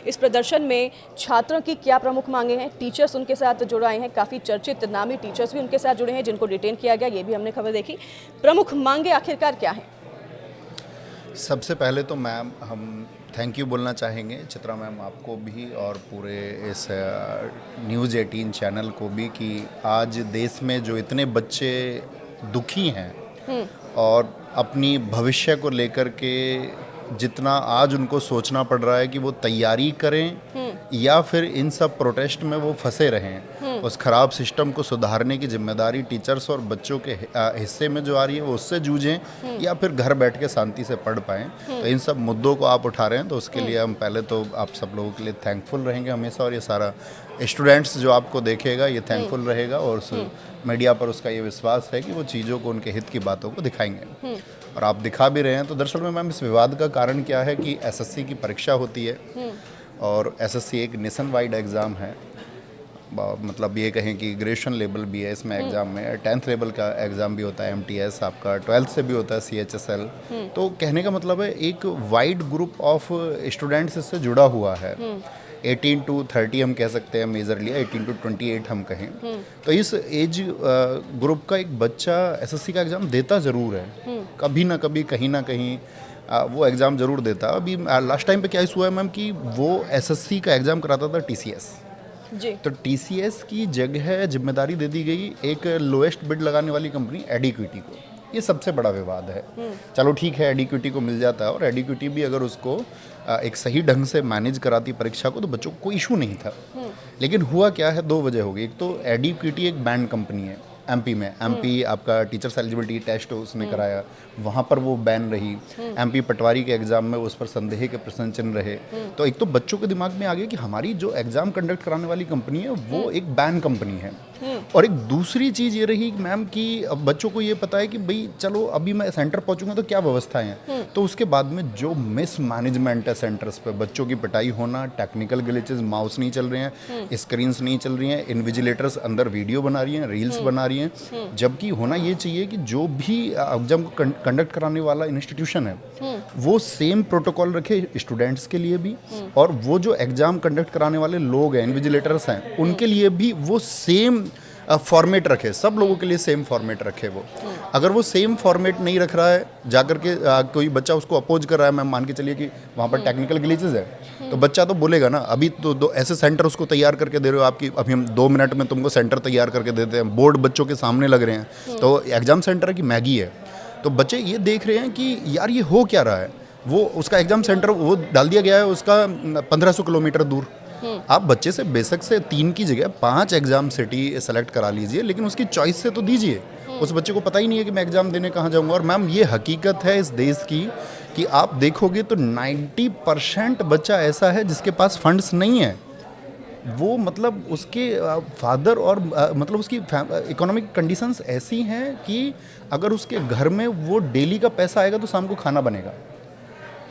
इस प्रदर्शन में छात्रों की क्या प्रमुख मांगे हैं, टीचर्स उनके साथ जुड़ आए हैं, काफ़ी चर्चित नामी टीचर्स भी उनके साथ जुड़े हैं जिनको डिटेन किया गया, ये भी हमने खबर देखी। प्रमुख मांगे आखिरकार क्या हैं? सबसे पहले तो मैम हम थैंक यू बोलना चाहेंगे चित्रा मैम आपको भी और पूरे इस न्यूज़ 18 चैनल को भी कि आज देश में जो इतने बच्चे दुखी हैं और अपनी भविष्य को लेकर के जितना आज उनको सोचना पड़ रहा है कि वो तैयारी करें या फिर इन सब प्रोटेस्ट में वो फंसे रहें, उस खराब सिस्टम को सुधारने की जिम्मेदारी टीचर्स और बच्चों के हिस्से में जो आ रही है वो उससे जूझें या फिर घर बैठ के शांति से पढ़ पाएं। तो इन सब मुद्दों को आप उठा रहे हैं तो उसके लिए हम पहले तो आप सब लोगों के लिए थैंकफुल रहेंगे हमेशा, और ये सारा स्टूडेंट्स जो आपको देखेगा ये थैंकफुल रहेगा और मीडिया पर उसका ये विश्वास है कि वो चीज़ों को, उनके हित की बातों को दिखाएंगे और आप दिखा भी रहे हैं। तो दरअसल में मैम इस विवाद का कारण क्या है कि एसएससी की परीक्षा होती है और एसएससी एक नेशन वाइड एग्ज़ाम है, मतलब ये कहें कि ग्रेजुएशन लेवल भी है इसमें एग्ज़ाम में, 10th लेवल का एग्ज़ाम भी होता है MTS, आपका 12th से भी होता है CHSL। तो कहने का मतलब है एक वाइड ग्रुप ऑफ स्टूडेंट्स इससे जुड़ा हुआ है। 18 to 30 हम कह सकते हैं मेजरली, 18 to 28 हम कहें। तो इस एज ग्रुप का एक बच्चा एसएससी का एग्ज़ाम देता ज़रूर है, कभी ना कभी कहीं ना कहीं वो एग्ज़ाम ज़रूर देता। अभी लास्ट टाइम पे क्या हुआ है मैम कि वो एसएससी का एग्ज़ाम कराता था TCS जी। तो TCS की जगह जिम्मेदारी दे दी गई एक लोएस्ट बिड लगाने वाली कंपनी एडिक्विटी को। ये सबसे बड़ा विवाद है। चलो ठीक है, एडिक्विटी को मिल जाता है और एडिक्विटी भी अगर उसको एक सही ढंग से मैनेज कराती परीक्षा को तो बच्चों को कोई इशू नहीं था। लेकिन हुआ क्या है, दो वजह हो गई। एक तो एडिक्विटी एक बैंड कंपनी है MP में, MP आपका टीचर्स एलिजिबिलिटी टेस्ट उसने कराया, वहाँ पर वो बैन रही। MP पटवारी के एग्ज़ाम में उस पर संदेह के प्रश्न चिन्ह रहे। तो एक तो बच्चों के दिमाग में आ गया कि हमारी जो एग्ज़ाम कंडक्ट कराने वाली कंपनी है वो एक बैन कंपनी है। और एक दूसरी चीज़ ये रही मैम कि अब बच्चों को ये पता है कि भाई चलो अभी मैं सेंटर पहुंचूंगा तो क्या व्यवस्थाएं हैं। तो उसके बाद में जो मिस मैनेजमेंट है सेंटर्स पे, बच्चों की पिटाई होना, टेक्निकल ग्लिचेस, माउस नहीं चल रहे हैं, स्क्रीन्स नहीं चल रही हैं, इन्विजिलेटर्स अंदर वीडियो बना रही हैं, रील्स बना रही हैं। जबकि होना ये चाहिए कि जो भी एग्जाम कंडक्ट कराने वाला इंस्टीट्यूशन है वो सेम प्रोटोकॉल रखे स्टूडेंट्स के लिए भी, और वो जो एग्जाम कंडक्ट कराने वाले लोग हैं, इन्विजिलेटर्स हैं, उनके लिए भी वो सेम फॉर्मेट रखे, सब लोगों के लिए सेम फॉर्मेट रखे। वो अगर वो सेम फॉर्मेट नहीं रख रहा है, जाकर के कोई बच्चा उसको अपोज कर रहा है, मैं मान के चलिए कि वहाँ पर टेक्निकल ग्लिचेस है, तो बच्चा तो बोलेगा ना अभी तो दो ऐसे सेंटर उसको तैयार करके दे रहे हो आपकी, अभी हम 2 मिनट में तुमको सेंटर तैयार करके देते हैं, बोर्ड बच्चों के सामने लग रहे हैं, तो एग्जाम सेंटर की मैगी है। तो बच्चे ये देख रहे हैं कि यार ये हो क्या रहा है। वो उसका एग्जाम सेंटर वो डाल दिया गया है उसका 1500 किलोमीटर दूर। आप बच्चे से बेशक से 3 की जगह 5 एग्जाम सिटी सेलेक्ट करा लीजिए, लेकिन उसकी चॉइस से तो दीजिए। उस बच्चे को पता ही नहीं है कि मैं एग्जाम देने कहाँ जाऊँगा। और मैम ये हकीकत है इस देश की कि आप देखोगे तो 90% बच्चा ऐसा है जिसके पास फंड्स नहीं है। वो मतलब उसके फादर और मतलब उसकी इकोनॉमिक कंडीशंस ऐसी हैं कि अगर उसके घर में वो डेली का पैसा आएगा तो शाम को खाना बनेगा,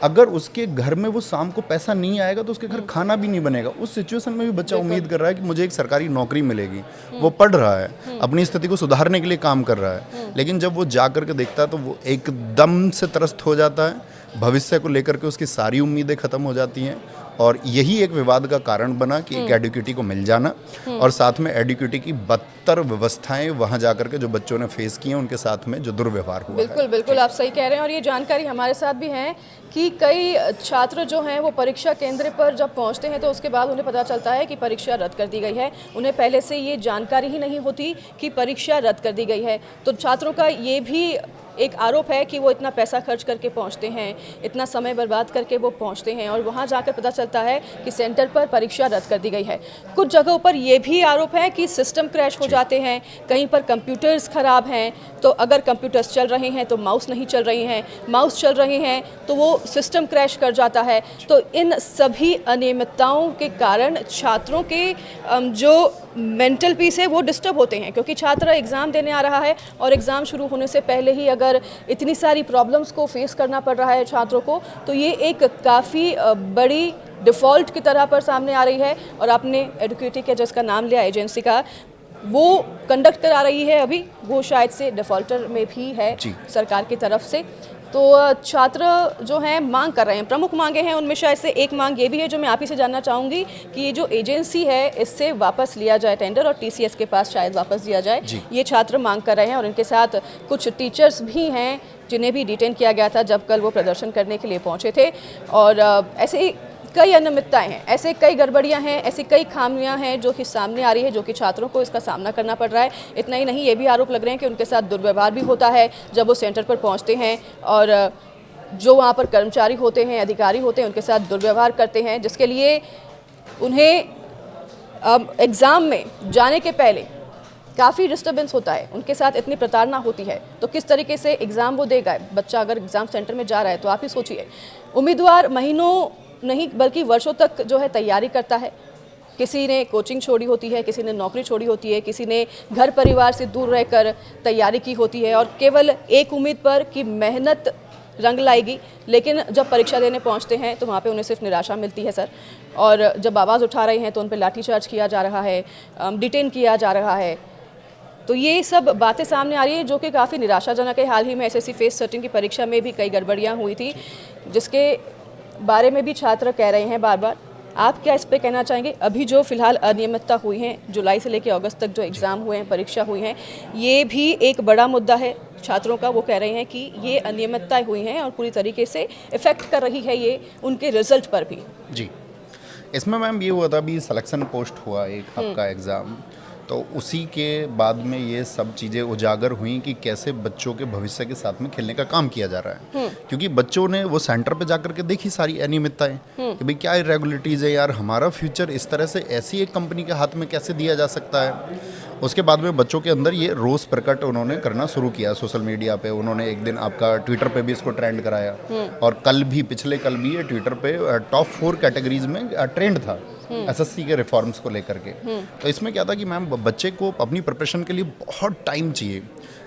अगर उसके घर में वो शाम को पैसा नहीं आएगा तो उसके घर खाना भी नहीं बनेगा। उस सिचुएशन में भी बच्चा उम्मीद कर रहा है कि मुझे एक सरकारी नौकरी मिलेगी। वो पढ़ रहा है, अपनी स्थिति को सुधारने के लिए काम कर रहा है, लेकिन जब वो जा कर के देखता है तो वो एकदम से त्रस्त हो जाता है। भविष्य को लेकर के उसकी सारी उम्मीदें ख़त्म हो जाती हैं, और यही एक विवाद का कारण बना कि एक एडिक्विटी को मिल जाना और साथ में एडिक्विटी की बदतर व्यवस्थाएं वहां जाकर के जो बच्चों ने फेस की हैं उनके साथ में जो दुर्व्यवहार हुआ बिल्कुल है। बिल्कुल आप सही कह रहे हैं। और ये जानकारी हमारे साथ भी है कि कई छात्र जो हैं वो परीक्षा केंद्र पर जब पहुंचते हैं तो उसके बाद उन्हें पता चलता है कि परीक्षा रद्द कर दी गई है। उन्हें पहले से ये जानकारी ही नहीं होती कि परीक्षा रद्द कर दी गई है। तो छात्रों का ये भी एक आरोप है कि वो इतना पैसा खर्च करके पहुंचते हैं, इतना समय बर्बाद करके वो पहुंचते हैं और वहां जाकर पता चलता है कि सेंटर पर परीक्षा रद्द कर दी गई है। कुछ जगहों पर ये भी आरोप है कि सिस्टम क्रैश हो जाते हैं, कहीं पर कंप्यूटर्स ख़राब हैं, तो अगर कंप्यूटर्स चल रहे हैं तो माउस नहीं चल रहे हैं, माउस चल रहे हैं तो वो सिस्टम क्रैश कर जाता है। तो इन सभी अनियमितताओं के कारण छात्रों के जो मेंटल पीस है वो डिस्टर्ब होते हैं, क्योंकि छात्र एग्ज़ाम देने आ रहा है और एग्ज़ाम शुरू होने से पहले ही अगर इतनी सारी प्रॉब्लम्स को फेस करना पड़ रहा है छात्रों को, तो ये एक काफ़ी बड़ी डिफ़ॉल्ट की तरह पर सामने आ रही है। और आपने एडुकेटी के जिसका नाम लिया एजेंसी का, वो कंडक्ट करा रही है अभी, वो शायद से डिफ़ॉल्टर में भी है सरकार की तरफ से। तो छात्र जो हैं मांग कर रहे हैं, प्रमुख मांगे हैं, उनमें शायद से एक मांग ये भी है जो मैं आप ही से जानना चाहूँगी कि ये जो एजेंसी है इससे वापस लिया जाए टेंडर और टीसीएस के पास शायद वापस दिया जाए। ये छात्र मांग कर रहे हैं और इनके साथ कुछ टीचर्स भी हैं जिन्हें भी डिटेन किया गया था जब कल वो प्रदर्शन करने के लिए पहुँचे थे। और ऐसे कई अनियमितताएं हैं, ऐसे कई गड़बड़ियां हैं, ऐसी कई खामियां हैं जो कि सामने आ रही है, जो कि छात्रों को इसका सामना करना पड़ रहा है। इतना ही नहीं, ये भी आरोप लग रहे हैं कि उनके साथ दुर्व्यवहार भी होता है जब वो सेंटर पर पहुंचते हैं और जो वहां पर कर्मचारी होते हैं, अधिकारी होते हैं, उनके साथ दुर्व्यवहार करते हैं, जिसके लिए उन्हें एग्ज़ाम में जाने के पहले काफ़ी डिस्टर्बेंस होता है, उनके साथ इतनी प्रताड़ना होती है। तो किस तरीके से एग्ज़ाम वो देगा बच्चा अगर एग्ज़ाम सेंटर में जा रहा है? तो आप ही सोचिए, उम्मीदवार महीनों नहीं बल्कि वर्षों तक जो है तैयारी करता है। किसी ने कोचिंग छोड़ी होती है, किसी ने नौकरी छोड़ी होती है, किसी ने घर परिवार से दूर रहकर तैयारी की होती है और केवल एक उम्मीद पर कि मेहनत रंग लाएगी। लेकिन जब परीक्षा देने पहुंचते हैं तो वहाँ पे उन्हें सिर्फ निराशा मिलती है सर। और जब आवाज़ उठा रहे हैं तो उन पर लाठीचार्ज किया जा रहा है, डिटेन किया जा रहा है। तो ये सब बातें सामने आ रही हैं जो कि काफ़ी निराशाजनक है। हाल ही में एसएससी फेस 13 की परीक्षा में भी कई गड़बड़ियाँ हुई थी जिसके बारे में भी छात्र कह रहे हैं बार बार। आप क्या इस पे कहना चाहेंगे? अभी जो फिलहाल अनियमितता हुई हैं, जुलाई से लेकर अगस्त तक जो एग्ज़ाम हुए हैं, परीक्षा हुई हैं, ये भी एक बड़ा मुद्दा है छात्रों का। वो कह रहे हैं कि ये अनियमितताएं हुई हैं और पूरी तरीके से इफ़ेक्ट कर रही है ये उनके रिजल्ट पर भी। जी, इसमें मैम ये हुआ था, अभी सिलेक्शन पोस्ट हुआ एक आपका एग्ज़ाम, तो उसी के बाद में ये सब चीज़ें उजागर हुई कि कैसे बच्चों के भविष्य के साथ में खेलने का काम किया जा रहा है। क्योंकि बच्चों ने वो सेंटर पे जाकर के देखी सारी अनियमितताएं कि भाई क्या इरेगुलरिटीज़ है यार, हमारा फ्यूचर इस तरह से ऐसी एक कंपनी के हाथ में कैसे दिया जा सकता है। उसके बाद में बच्चों के अंदर ये रोष प्रकट उन्होंने करना शुरू किया सोशल मीडिया पे। उन्होंने एक दिन आपका ट्विटर पे भी इसको ट्रेंड कराया और पिछले कल भी ये ट्विटर पे टॉप 4 कैटेगरीज में ट्रेंड था एसएससी के रिफॉर्म्स को लेकर के। तो इसमें क्या था कि मैम बच्चे को अपनी प्रिपरेशन के लिए बहुत टाइम चाहिए,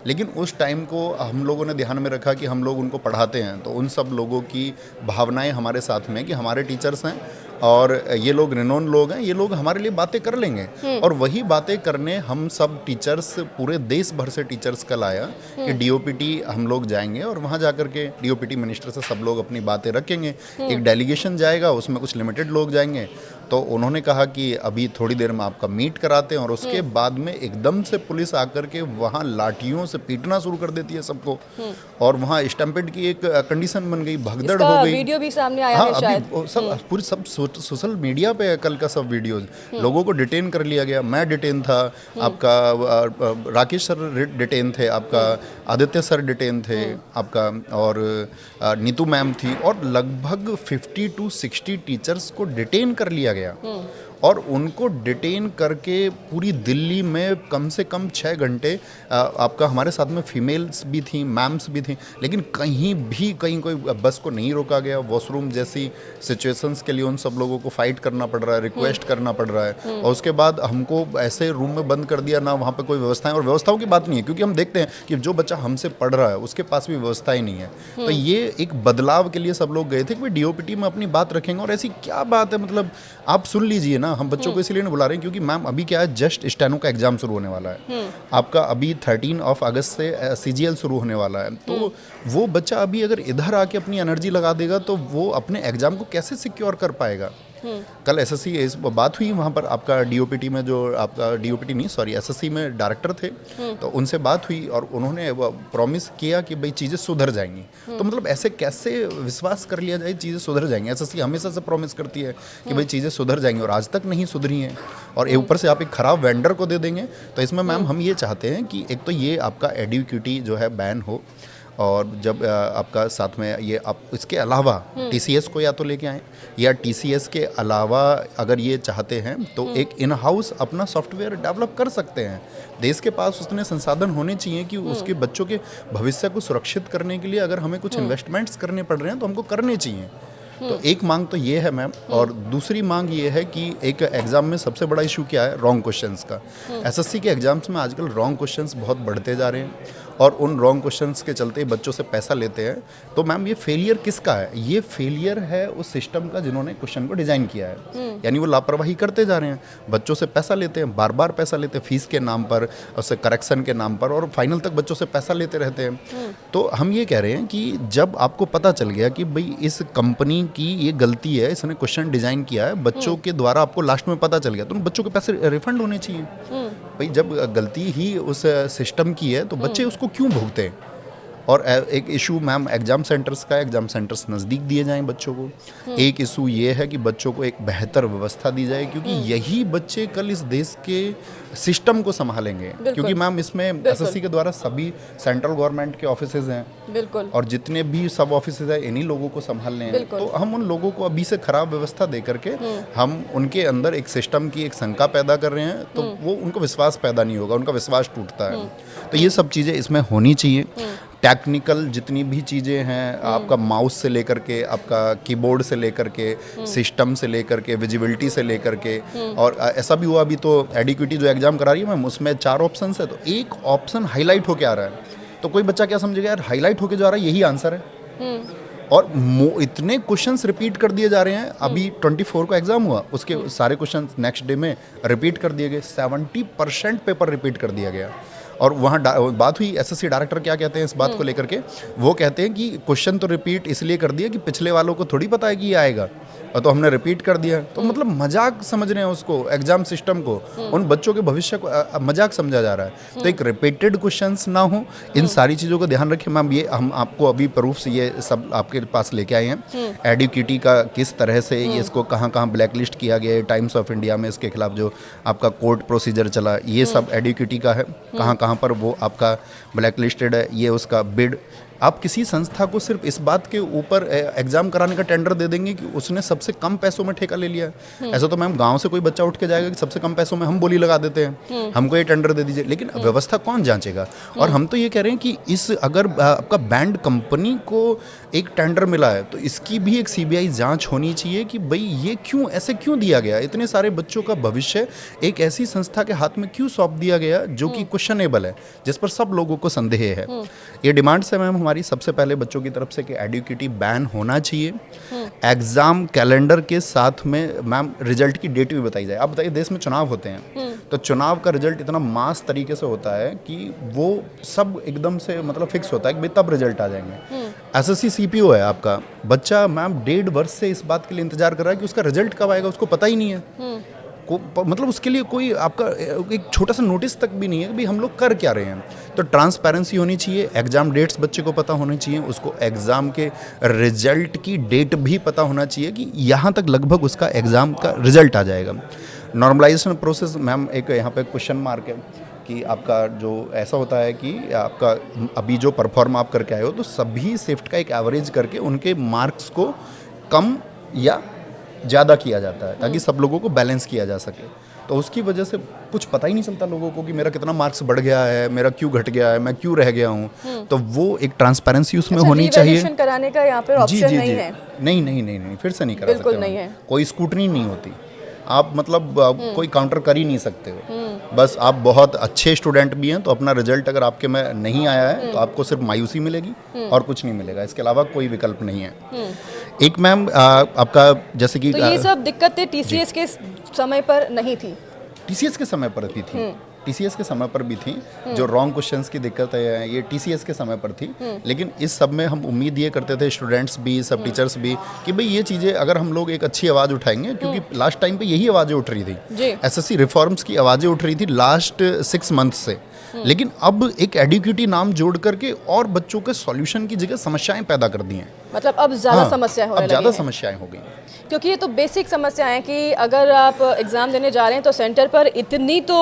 लेकिन उस टाइम को हम लोगों ने ध्यान में रखा कि हम लोग उनको पढ़ाते हैं तो उन सब लोगों की भावनाएं हमारे साथ में कि हमारे टीचर्स हैं और ये लोग रिनोन लोग हैं, ये लोग हमारे लिए बातें कर लेंगे। और वही बातें करने हम सब टीचर्स, पूरे देश भर से टीचर्स कल आया कि डीओपीटी हम लोग जाएंगे और वहाँ जाकर के डीओपीटी मिनिस्टर से सब लोग अपनी बातें रखेंगे। एक डेलीगेशन जाएगा, उसमें कुछ लिमिटेड लोग जाएंगे। तो उन्होंने कहा कि अभी थोड़ी देर में आपका मीट कराते हैं और उसके बाद में एकदम से पुलिस आकर के वहाँ लाठियों से पीटना शुरू कर देती है सबको और वहाँ स्टैम्पेड की एक कंडीशन बन गई, भगदड़ हो गई। वीडियो भी सामने आया हाँ, है शायद। पूरी सब सोशल मीडिया पे है कल का सब वीडियोज। लोगों को डिटेन कर लिया गया, मैं डिटेन था, आपका राकेश सर डिटेन थे, आपका आदित्य सर डिटेन थे आपका, और नीतू मैम थी, और लगभग 50 to 60 टीचर्स को डिटेन कर लिया गया। और उनको डिटेन करके पूरी दिल्ली में कम से कम 6 घंटे आपका हमारे साथ में फीमेल्स भी थी, मैम्स भी थी, लेकिन कहीं कोई बस को नहीं रोका गया। वॉशरूम जैसी सिचुएशंस के लिए उन सब लोगों को फाइट करना पड़ रहा है, रिक्वेस्ट करना पड़ रहा है। और उसके बाद हमको ऐसे रूम में बंद कर दिया, ना वहाँ पे कोई व्यवस्थाएं, और व्यवस्थाओं की बात नहीं है क्योंकि हम देखते हैं कि जो बच्चा हमसे पढ़ रहा है उसके पास भी व्यवस्थाएं नहीं है। तो ये एक बदलाव के लिए सब लोग गए थे कि भाई डीओपीटी में अपनी बात रखेंगे। और ऐसी क्या बात है, मतलब आप सुन लीजिए ना, हम बच्चों को इसलिए नहीं बुला रहे हैं क्योंकि मैम अभी क्या है, जस्ट स्टेनो का एग्जाम शुरू होने वाला है आपका, अभी 13 अगस्त से सीजीएल शुरू होने वाला है। तो वो बच्चा अभी अगर इधर आके अपनी एनर्जी लगा देगा तो वो अपने एग्जाम को कैसे सिक्योर कर पाएगा। कल एसएससी इस बात हुई वहाँ पर, आपका डीओपीटी में जो आपका डीओपीटी नहीं सॉरी एसएससी में डायरेक्टर थे, तो उनसे बात हुई और उन्होंने प्रॉमिस किया कि भाई चीज़ें सुधर जाएंगी। तो मतलब ऐसे कैसे विश्वास कर लिया जाए चीज़ें सुधर जाएंगी। एसएससी हमेशा से प्रॉमिस करती है कि भाई चीज़ें सुधर जाएंगी और आज तक नहीं सुधरी हैं, और ऊपर से आप एक ख़राब वेंडर को दे देंगे। तो इसमें मैम हम ये चाहते हैं कि एक तो ये आपका एडुक्यूटी जो है बैन हो, और जब आपका साथ में ये आप इसके अलावा टीसीएस को या तो लेके आएँ, या टीसीएस के अलावा अगर ये चाहते हैं तो एक इन हाउस अपना सॉफ्टवेयर डेवलप कर सकते हैं। देश के पास उतने संसाधन होने चाहिए कि उसके बच्चों के भविष्य को सुरक्षित करने के लिए अगर हमें कुछ इन्वेस्टमेंट्स करने पड़ रहे हैं तो हमको करने चाहिए। तो एक मांग तो ये है मैम, और दूसरी मांग ये है कि एक एग्ज़ाम में सबसे बड़ा इशू क्या है, रॉन्ग क्वेश्चंस का। एसएससी के एग्ज़ाम्स में आजकल रॉन्ग क्वेश्चंस बहुत बढ़ते जा रहे हैं और उन रॉन्ग क्वेश्चंस के चलते बच्चों से पैसा लेते हैं, तो मैम ये फेलियर किसका है? ये फेलियर है उस सिस्टम का जिन्होंने क्वेश्चन को डिज़ाइन किया है। यानी वो लापरवाही करते जा रहे हैं, बच्चों से पैसा लेते हैं, बार बार पैसा लेते हैं, फीस के नाम पर, उससे करेक्शन के नाम पर, और फाइनल तक बच्चों से पैसा लेते रहते हैं। तो हम ये कह रहे हैं कि जब आपको पता चल गया कि भाई इस कंपनी की ये गलती है, इसने क्वेश्चन डिज़ाइन किया है, बच्चों के द्वारा आपको लास्ट में पता चल गया, तो उन बच्चों के पैसे रिफंड होने चाहिए। भाई जब गलती ही उस सिस्टम की है तो बच्चे उसको क्यों भुगते हैं? और एक इशू मैम एग्ज़ाम सेंटर्स का है, एग्ज़ाम सेंटर्स नज़दीक दिए जाएं बच्चों को। एक इशू ये है कि बच्चों को एक बेहतर व्यवस्था दी जाए, क्योंकि यही बच्चे कल इस देश के सिस्टम को संभालेंगे। क्योंकि मैम इसमें एसएससी के द्वारा सभी सेंट्रल गवर्नमेंट के ऑफिसेज हैं, बिल्कुल, और जितने भी सब ऑफिसेज हैं इन्हीं लोगों को संभालने हैं। तो हम उन लोगों को अभी से खराब व्यवस्था दे करके हम उनके अंदर एक सिस्टम की एक शंका पैदा कर रहे हैं, तो वो उनको विश्वास पैदा नहीं होगा, उनका विश्वास टूटता है। तो ये सब चीज़ें इसमें होनी चाहिए। टेक्निकल जितनी भी चीज़ें हैं, आपका माउस से लेकर के, आपका कीबोर्ड से लेकर के, सिस्टम से लेकर के, विजिबिलिटी से लेकर के, और ऐसा भी हुआ अभी तो एडिक्विटी जो एग्ज़ाम करा रही है मैम, उसमें 4 ऑप्शंस है, तो एक ऑप्शन हाईलाइट होके आ रहा है, तो कोई बच्चा क्या समझेगा यार हाईलाइट होके जा रहा है यही आंसर है। और इतने क्वेश्चंस रिपीट कर दिए जा रहे हैं। अभी 24 को एग्ज़ाम हुआ, उसके सारे क्वेश्चंस नेक्स्ट डे में रिपीट कर दिए गए, 70% पेपर रिपीट कर दिया गया। और वहाँ बात हुई, एसएससी डायरेक्टर क्या कहते हैं इस बात को लेकर के, वो कहते हैं कि क्वेश्चन तो रिपीट इसलिए कर दिया कि पिछले वालों को थोड़ी पता है कि ये आएगा, और तो हमने रिपीट कर दिया। तो मतलब मजाक समझ रहे हैं उसको, एग्जाम सिस्टम को, उन बच्चों के भविष्य को मजाक समझा जा रहा है। तो एक रिपीटेड क्वेश्चंस ना हो, इन सारी चीज़ों को ध्यान रखें मैम। ये हम आपको अभी प्रूफ से ये सब आपके पास लेके आए हैं, एडिक्विटी का किस तरह से ये इसको कहाँ कहाँ ब्लैक लिस्ट किया गया है, टाइम्स ऑफ इंडिया में इसके खिलाफ जो आपका कोर्ट प्रोसीजर चला, ये सब एडिक्विटी का है, कहाँ कहाँ पर वो आपका ब्लैक लिस्टेड है, ये उसका बिड। आप किसी संस्था को सिर्फ इस बात के ऊपर एग्जाम कराने का टेंडर दे देंगे कि उसने सबसे कम पैसों में ठेका ले लिया। ऐसा तो मैम गांव से कोई बच्चा उठ के जाएगा कि सबसे कम पैसों में हम बोली लगा देते हैं, हमको ये टेंडर दे दीजिए, लेकिन व्यवस्था कौन जांचेगा? और हम तो ये कह रहे हैं कि इस अगर आपका बैंड कंपनी को एक टेंडर मिला है तो इसकी भी एक सीबीआई जांच होनी चाहिए कि भाई ये क्यों ऐसे क्यों दिया गया, इतने सारे बच्चों का भविष्य एक ऐसी संस्था के हाथ में क्यों सौंप दिया गया जो कि क्वेश्चनेबल है, जिस पर सब लोगों को संदेह है। ये डिमांड्स है मैम हमारी सबसे पहले बच्चों की तरफ से कि एडिक्विटी बैन होना चाहिए। एग्जाम कैलेंडर के साथ में मैम रिजल्ट की डेट भी बताई जाए। आप बताइए, देश में चुनाव होते हैं तो चुनाव का रिजल्ट इतना मास तरीके से होता है कि वो सब एकदम से मतलब फिक्स होता है कि भाई तब रिजल्ट आ जाएंगे। एसएससी सीपीओ है आपका बच्चा, मैम 1.5 वर्ष से इस बात के लिए इंतजार कर रहा है कि उसका रिजल्ट कब आएगा, उसको पता ही नहीं है। मतलब उसके लिए कोई आपका एक छोटा सा नोटिस तक भी नहीं है कि भाई हम लोग कर क्या रहे हैं। तो ट्रांसपेरेंसी होनी चाहिए, एग्जाम डेट्स बच्चे को पता होनी चाहिए, उसको एग्जाम के रिजल्ट की डेट भी पता होना चाहिए कि यहाँ तक लगभग उसका एग्जाम का रिजल्ट आ जाएगा। नॉर्मलाइजेशन प्रोसेस मैम एक यहाँ पे क्वेश्चन मार्क है कि आपका जो ऐसा होता है कि आपका अभी जो परफॉर्म आप करके आए हो तो सभी शिफ्ट का एक एवरेज करके उनके मार्क्स को कम या ज़्यादा किया जाता है ताकि सब लोगों को बैलेंस किया जा सके। तो उसकी वजह से कुछ पता ही नहीं चलता लोगों को कि मेरा कितना मार्क्स बढ़ गया है, मेरा क्यों घट गया है, मैं क्यों रह गया हूँ। तो वो एक ट्रांसपेरेंसी उसमें होनी चाहिए। कराने का यहाँ पे ऑप्शन नहीं है। नहीं, फिर से नहीं करा सकते। बिल्कुल नहीं है। कोई स्कूटनी नहीं होती, आप मतलब कोई काउंटर कर ही नहीं सकते हो। बस आप बहुत अच्छे स्टूडेंट भी हैं तो अपना रिजल्ट अगर आपके में नहीं आया है तो आपको सिर्फ मायूसी मिलेगी और कुछ नहीं मिलेगा, इसके अलावा कोई विकल्प नहीं है। एक मैम आपका जैसे कि तो ये सब दिक्कतें टीसीएस के समय पर नहीं थी, टीसीएस के समय पर भी थी, टीसीएस के समय पर भी थी। जो रॉन्ग क्वेश्चंस की दिक्कत है ये टीसीएस के समय पर थी, लेकिन इस सब में हम उम्मीद ये करते थे स्टूडेंट्स भी, सब टीचर्स भी, कि भाई ये चीज़ें अगर हम लोग एक अच्छी आवाज़ उठाएंगे, क्योंकि लास्ट टाइम पे यही आवाज़ें उठ रही थी, एसएससी रिफॉर्म्स की आवाज़ें उठ रही थी लास्ट 6 मंथ से। लेकिन अब एक एडिक्विटी नाम जोड़ करके और बच्चों के सॉल्यूशन की जगह समस्याएं पैदा कर दी हैं। मतलब अब ज़्यादा समस्याएं होने लगी हैं। ज़्यादा समस्याएं हो गई हैं, क्योंकि ये तो बेसिक समस्या है कि अगर आप एग्ज़ाम देने जा रहे हैं तो सेंटर पर इतनी तो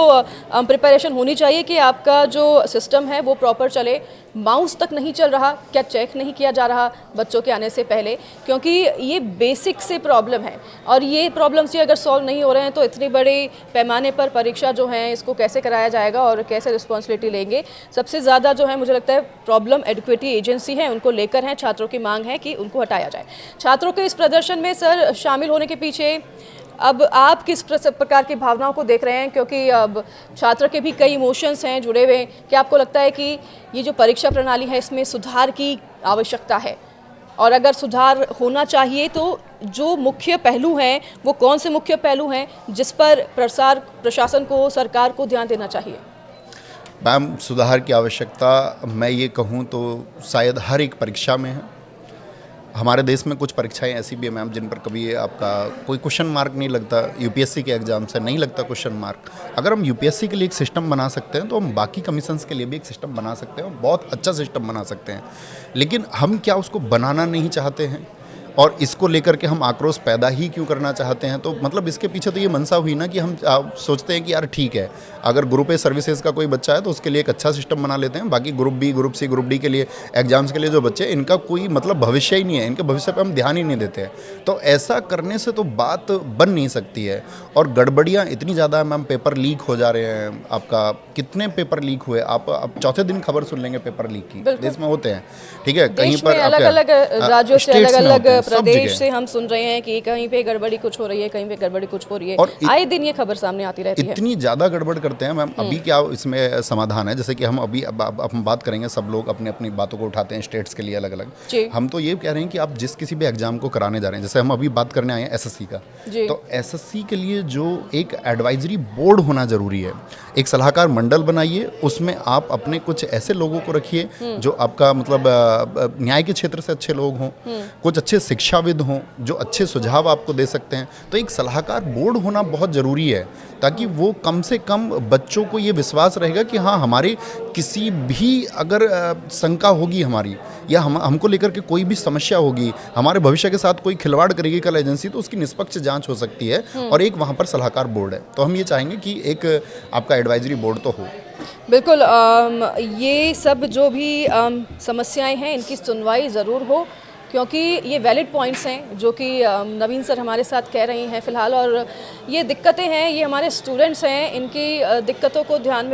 प्रिपरेशन होनी चाहिए कि आपका जो सिस्टम है वो प्रॉपर चले। माउस तक नहीं चल रहा, क्या चेक नहीं किया जा रहा बच्चों के आने से पहले? क्योंकि ये बेसिक से प्रॉब्लम है और ये प्रॉब्लम्स ही अगर सॉल्व नहीं हो रहे हैं तो इतने बड़े पैमाने पर परीक्षा जो है इसको कैसे कराया जाएगा और कैसे रिस्पॉन्सिबिलिटी लेंगे? सबसे ज़्यादा जो है मुझे लगता है प्रॉब्लम एडिक्विटी एजेंसी है, उनको लेकर है। छात्रों की मांग है कि उनको हटाया जाए। छात्रों के इस प्रदर्शन में सर शामिल होने के पीछे अब आप किस प्रकार की भावनाओं को देख रहे हैं, क्योंकि अब छात्र के भी कई इमोशंस हैं जुड़े हुए। क्या आपको लगता है कि ये जो परीक्षा प्रणाली है इसमें सुधार की आवश्यकता है, और अगर सुधार होना चाहिए तो जो मुख्य पहलू हैं वो कौन से मुख्य पहलू हैं जिस पर प्रशासन को, सरकार को ध्यान देना चाहिए? मैम, सुधार की आवश्यकता मैं ये कहूँ तो शायद हर एक परीक्षा में है। हमारे देश में कुछ परीक्षाएं ऐसी भी है मैम जिन पर कभी आपका कोई क्वेश्चन मार्क नहीं लगता। यूपीएससी के एग्जाम से नहीं लगता क्वेश्चन मार्क। अगर हम यूपीएससी के लिए एक सिस्टम बना सकते हैं तो हम बाकी कमीशंस के लिए भी एक सिस्टम बना सकते हैं और बहुत अच्छा सिस्टम बना सकते हैं। लेकिन हम क्या उसको बनाना नहीं चाहते हैं, और इसको लेकर के हम आक्रोश पैदा ही क्यों करना चाहते हैं? तो मतलब इसके पीछे तो ये मंशा हुई ना कि हम सोचते हैं कि यार ठीक है, अगर ग्रुप ए सर्विसेज का कोई बच्चा है तो उसके लिए एक अच्छा सिस्टम बना लेते हैं, बाकी group B, group C, group D के लिए एग्जाम्स के लिए जो बच्चे, इनका कोई मतलब भविष्य ही नहीं है, इनके भविष्य पर हम ध्यान ही नहीं देते हैं। तो ऐसा करने से तो बात बन नहीं सकती है। और गड़बड़ियाँ इतनी ज़्यादा है मैम, पेपर लीक हो जा रहे हैं। आपका कितने पेपर लीक हुए, आप चौथे दिन खबर सुन लेंगे पेपर लीक की, देश में होते हैं। ठीक है, कहीं पर अलग अलग राज्यों से, अलग अलग प्रदेश से हम सुन रहे हैं कि कहीं पे गड़बड़ी कुछ हो रही है, कहीं पे गड़बड़ी कुछ हो रही है, और आए दिन ये खबर सामने आती रहती है। इतनी ज़्यादा गड़बड़ करते हैं मैम। अभी क्या इसमें समाधान है? जैसे कि हम अभी अब हम बात करेंगे, सब लोग अपनी अपनी बातों को उठाते हैं स्टेट्स के लिए अलग अलग। हम तो ये कह रहे हैं कि आप जिस किसी भी एग्जाम को कराने जा रहे हैं, जैसे हम अभी बात करने आए हैं एसएससी का, तो एसएससी के लिए जो एक एडवाइजरी बोर्ड होना जरूरी है, एक सलाहकार मंडल बनाइए, उसमें आप अपने कुछ ऐसे लोगों को रखिए जो आपका मतलब न्याय के क्षेत्र से अच्छे लोग हों, कुछ अच्छे शिक्षाविद हों जो अच्छे सुझाव आपको दे सकते हैं। तो एक सलाहकार बोर्ड होना बहुत ज़रूरी है, ताकि वो कम से कम बच्चों को ये विश्वास रहेगा कि हाँ, हमारे किसी भी अगर शंका होगी हमारी, या हमको लेकर के कोई भी समस्या होगी, हमारे भविष्य के साथ कोई खिलवाड़ करेगी कल एजेंसी, तो उसकी निष्पक्ष जांच हो सकती है। और एक वहाँ पर सलाहकार बोर्ड है, तो हम ये चाहेंगे कि एक आपका एडवाइजरी बोर्ड तो हो। बिल्कुल, ये सब जो भी समस्याएं हैं इनकी सुनवाई ज़रूर हो, क्योंकि ये वैलिड पॉइंट्स हैं जो कि नवीन सर हमारे साथ कह रही हैं फ़िलहाल, और ये दिक्कतें हैं, ये हमारे स्टूडेंट्स हैं, इनकी दिक्कतों को ध्यान में